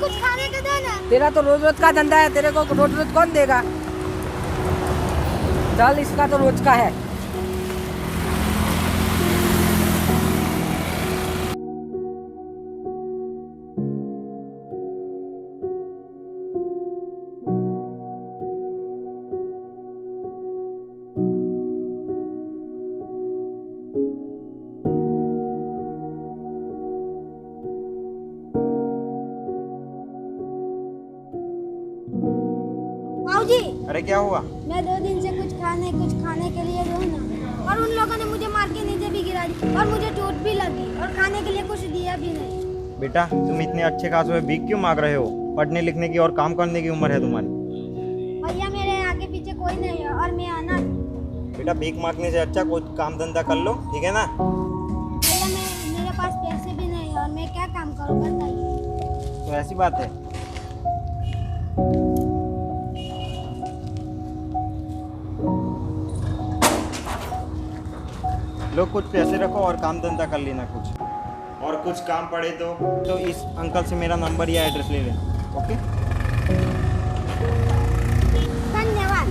कुछ खाने का दे ना। तेरा तो रोज रोज का धंधा है, तेरे को रोज रोज कौन देगा? चल, इसका तो रोज का है। माऊजी, अरे क्या हुआ? मैं 2 दिन से कुछ खाने के लिए दो ना, और उन लोगों ने मुझे मार के नीचे भी गिरा दी और मुझे चोट भी लगी और खाने के लिए कुछ दिया भी नहीं। बेटा, तुम इतने अच्छे खासे हुए भीख क्यों मांग रहे हो? पढ़ने लिखने की और काम करने की उम्र है तुम्हारी। भैया, मेरे आगे पीछे कोई नहीं है और मैं अनाथ हूँ। बेटा, भीख मांगने से अच्छा कोई काम धंधा कर लो, ठीक है ना? भैया, मेरे पास पैसे भी नहीं है और मैं क्या काम करूँ बताइए। तो ऐसी बात है। लो, कुछ पैसे रखो और काम धंधा कर लेना कुछ। और कुछ काम पड़े तो इस अंकल से मेरा नंबर या एड्रेस ले लेना। ओके? धन्यवाद।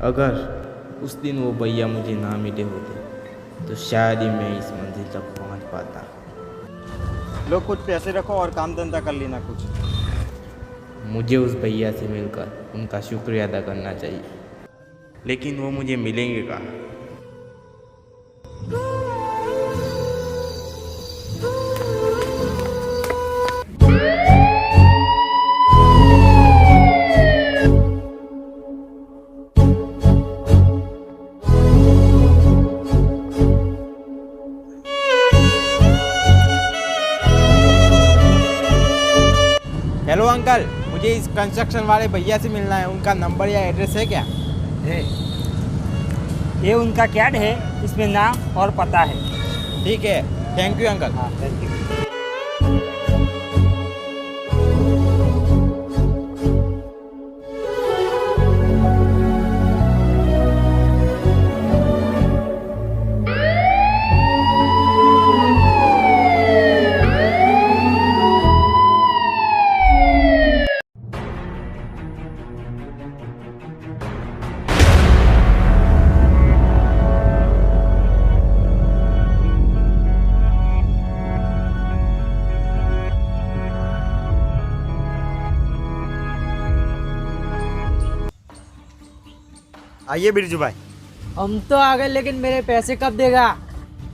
अगर उस दिन वो भैया मुझे ना मिले होते तो शायद ही मैं इस मंजिल तक पहुंच पाता। लो, कुछ पैसे रखो और काम धंधा कर लेना कुछ। मुझे उस भैया से मिलकर उनका शुक्रिया अदा करना चाहिए, लेकिन वो मुझे मिलेंगे कहाँ? हेलो अंकल, मुझे इस कंस्ट्रक्शन वाले भैया से मिलना है। उनका नंबर या एड्रेस है क्या? ये उनका कैड है, इसमें नाम और पता है। ठीक है, थैंक यू अंकल। हाँ, थैंक यू। आइए बिरजू भाई। हम तो आ गए, लेकिन मेरे पैसे कब देगा?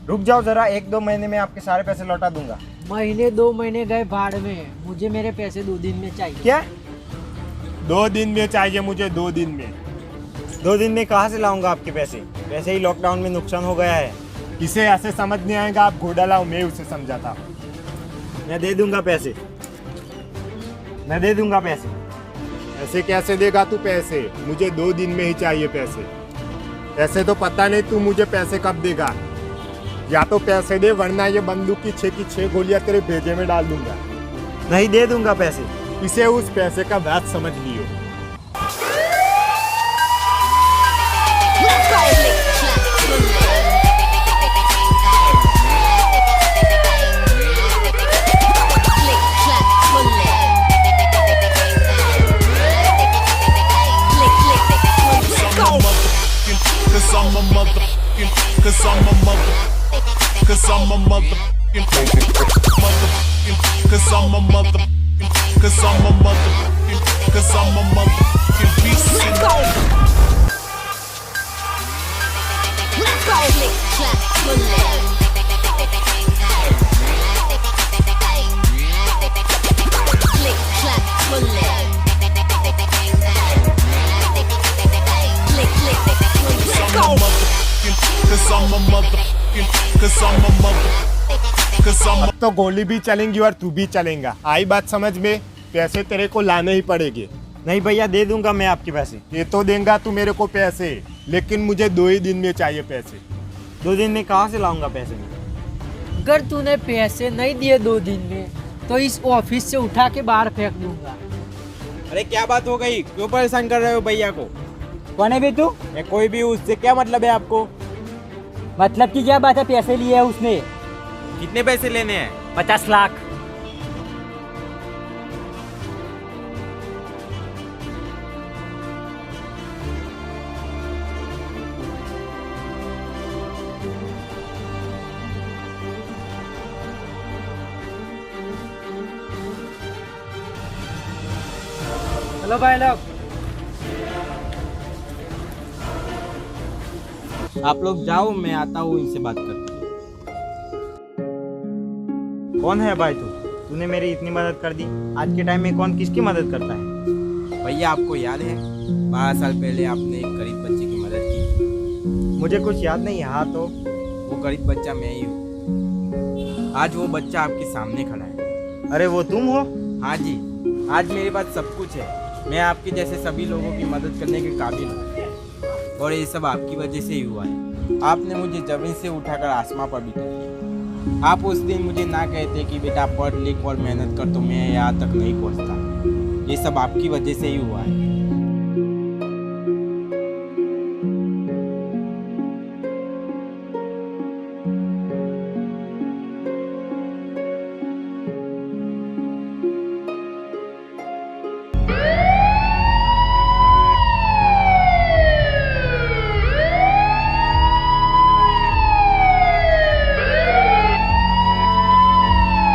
रुक जाओ जरा, 1-2 महीने में आपके सारे पैसे लौटा दूंगा। महीने 2 महीने गए भाड़ में, मुझे मेरे पैसे 2 दिन में चाहिए। क्या? 2 दिन में चाहिए मुझे, 2 दिन में। 2 दिन में कहाँ से लाऊंगा आपके पैसे? वैसे ही लॉकडाउन में नुकसान हो गया है। किसे ऐसे समझ नहीं आएगा? आप घोड़ा लाओ, मैं उसे समझाता। मैं दे दूंगा पैसे, मैं दे दूंगा पैसे। ऐसे कैसे देगा तू पैसे? मुझे 2 दिन में ही चाहिए पैसे। ऐसे तो पता नहीं तू मुझे पैसे कब देगा। या तो पैसे दे वरना ये बंदूक की 6 गोलियां तेरे भेजे में डाल दूंगा। नहीं दे दूंगा पैसे। इसे उस पैसे का व्याज समझ लियो। अब तो गोली भी चलेंगी और तू भी चलेगा। आई बात समझ में? पैसे तेरे को लाने ही पड़ेंगे। नहीं भैया दे दूंगा मैं आपके पैसे। ये तो देगा तू मेरे को पैसे, लेकिन मुझे 2 ही दिन में चाहिए पैसे। 2 दिन में कहाँ से लाऊंगा पैसे में? अगर तूने पैसे नहीं दिए 2 दिन में तो इस ऑफिस से उठा के बाहर फेंक दूंगा। अरे क्या बात हो गई? क्यों परेशान कर रहे हो भैया को? कौन है बे तू? मैं कोई भी हूँ, उससे क्या मतलब है आपको? मतलब की क्या बात है? पैसे लिए है उसने। कितने पैसे लेने हैं? 50 लाख। हेलो भाई लोग, आप लोग जाओ, मैं आता हूँ इनसे बात करके। कौन है भाई तू? तूने मेरी इतनी मदद कर दी। आज के टाइम में कौन किसकी मदद करता है? भैया आपको याद है 12 साल पहले आपने एक गरीब बच्चे की मदद की? मुझे कुछ याद नहीं है। हाँ तो वो गरीब बच्चा मैं ही हूँ। आज वो बच्चा आपके सामने खड़ा है। अरे वो तुम हो? हाँ जी, आज मेरे पास सब कुछ है। मैं आपके जैसे सभी लोगों की मदद करने के काबिल हूँ और ये सब आपकी वजह से ही हुआ है। आपने मुझे जमीन से उठाकर आसमां पर बिठा दिया। आप उस दिन मुझे ना कहते कि बेटा पढ़ लिख और मेहनत कर तो मैं यहाँ तक नहीं पहुँचता। ये सब आपकी वजह से ही हुआ है।